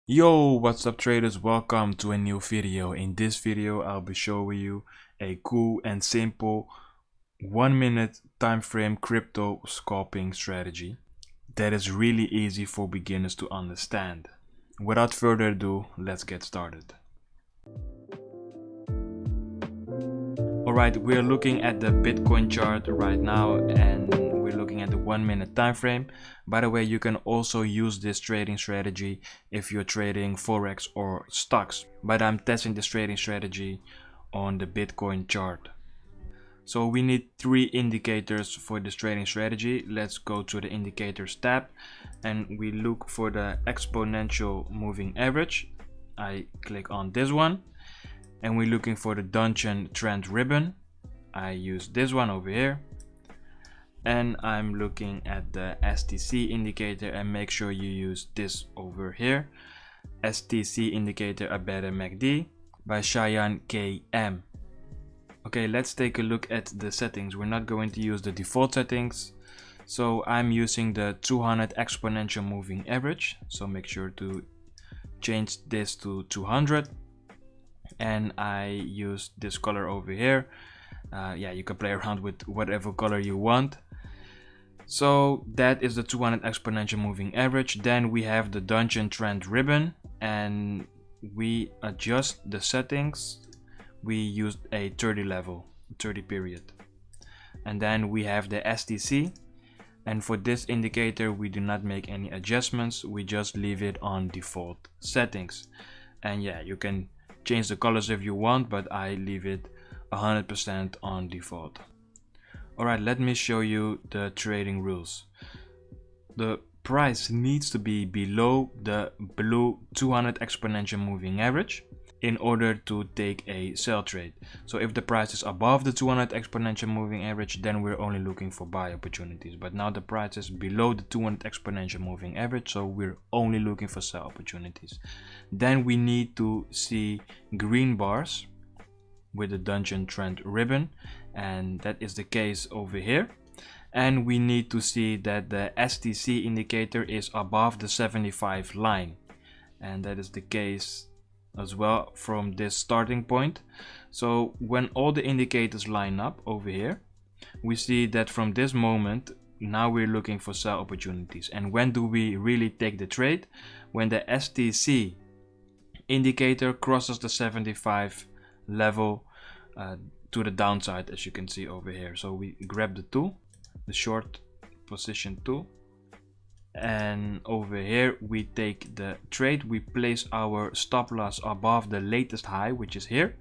Yo, what's up traders? Welcome to a new video. In this video, I'll be showing you a cool and simple 1-minute time frame crypto scalping strategy that is really easy for beginners to understand. Without further ado, let's get started. Alright, we're looking at the Bitcoin chart right now and we're looking at the 1-minute time frame. By the way, you can also use this trading strategy if you're trading Forex or stocks, but I'm testing this trading strategy on the Bitcoin chart. So we need 3 indicators for this trading strategy. Let's go to the indicators tab and we look for the exponential moving average. I click on this one. And we're looking for the donchian trend ribbon. I use this one over here. And I'm looking at the STC indicator and make sure you use this over here. STC indicator a better MACD by Cheyenne KM. Okay, let's take a look at the settings. We're not going to use the default settings. So I'm using the 200 exponential moving average. So make sure to change this to 200. And I use this color over here. Yeah, you can play around with whatever color you want. So that is the 200 exponential moving average. Then we have the donchian trend ribbon and we adjust the settings. We used a 30 level, 30 period. And then we have the STC. And for this indicator, we do not make any adjustments. We just leave it on default settings. And yeah, you can change the colors if you want, but I leave it 100% on default. Alright, let me show you the trading rules. The price needs to be below the blue 200 exponential moving average in order to take a sell trade. So if the price is above the 200 exponential moving average, then we're only looking for buy opportunities. But now the price is below the 200 exponential moving average, so we're only looking for sell opportunities. Then we need to see green bars with the donchian trend ribbon, and that is the case over here. And we need to see that the STC indicator is above the 75 line, and that is the case as well from this starting point. So when all the indicators line up over here, we see that from this moment now we're looking for sell opportunities. And when do we really take the trade? When the STC indicator crosses the 75 level to the downside, as you can see over here. So we grab the tool, the short position tool, and over here we take the trade. We place our stop loss above the latest high, which is here.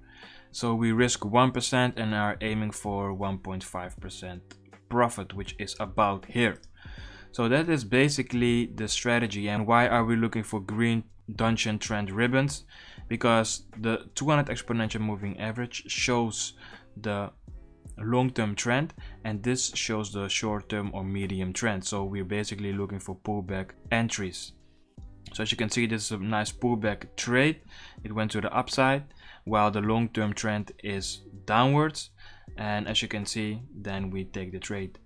So we risk 1% and are aiming for 1.5% profit, which is about here. So that is basically the strategy. And why are we looking for green donchian trend ribbons? Because the 200 exponential moving average shows the long-term trend and this shows the short-term or medium trend. So we're basically looking for pullback entries. So as you can see, this is a nice pullback trade. It went to the upside while the long-term trend is downwards, and as you can see, then we take the trade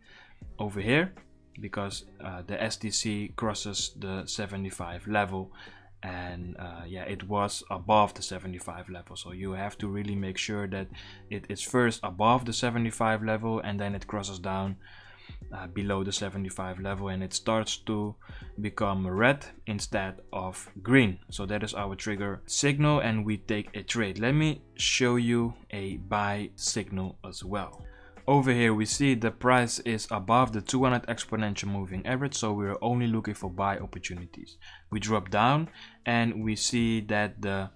over here because the STC crosses the 75 level. And yeah, it was above the 75 level, so you have to really make sure that it is first above the 75 level and then it crosses down below the 75 level and it starts to become red instead of green. So that is our trigger signal and we take a trade. Let me show you a buy signal as well. Over here we see the price is above the 200 exponential moving average, so we're only looking for buy opportunities. We drop down and we see that the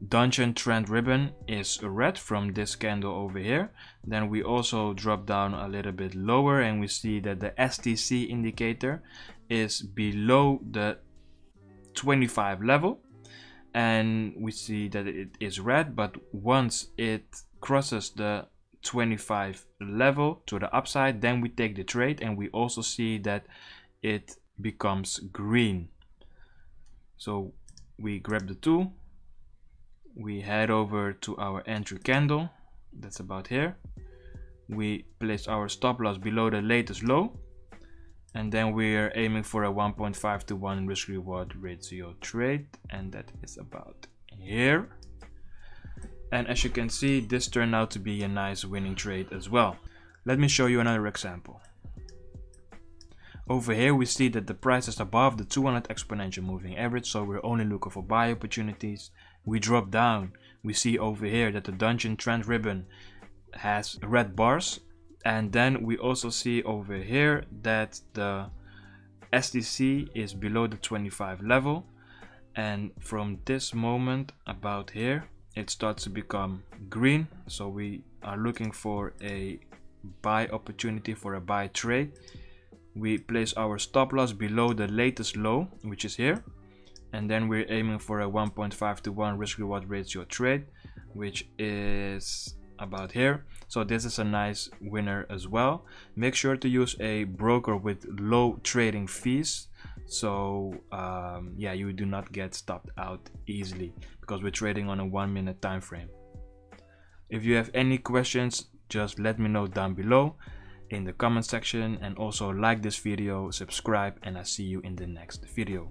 donchian trend ribbon is red from this candle over here. Then we also drop down a little bit lower and we see that the STC indicator is below the 25 level and we see that it is red, but once it crosses the 25 level to the upside, then we take the trade and we also see that it becomes green. So we grab the tool, we head over to our entry candle, that's about here. We place our stop loss below the latest low And then we're aiming for a 1.5 to 1 risk reward ratio trade, and that is about here. And as you can see, this turned out to be a nice winning trade as well. Let me show you another example. Over here we see that the price is above the 200 exponential moving average, so we're only looking for buy opportunities. We drop down, we see over here that the donchian trend ribbon has red bars, and then we also see over here that the STC is below the 25 level, and from this moment about here it starts to become green, so we are looking for a buy opportunity, for a buy trade. We place our stop loss below the latest low, which is here, and then we're aiming for a 1.5 to 1 risk reward ratio trade, which is about here. So this is a nice winner as well. Make sure to use a broker with low trading fees, so yeah, you do not get stopped out easily, because we're trading on a 1 minute time frame. If you have any questions, just let me know down below in the comment section, and also like this video, subscribe, and I'll see you in the next video.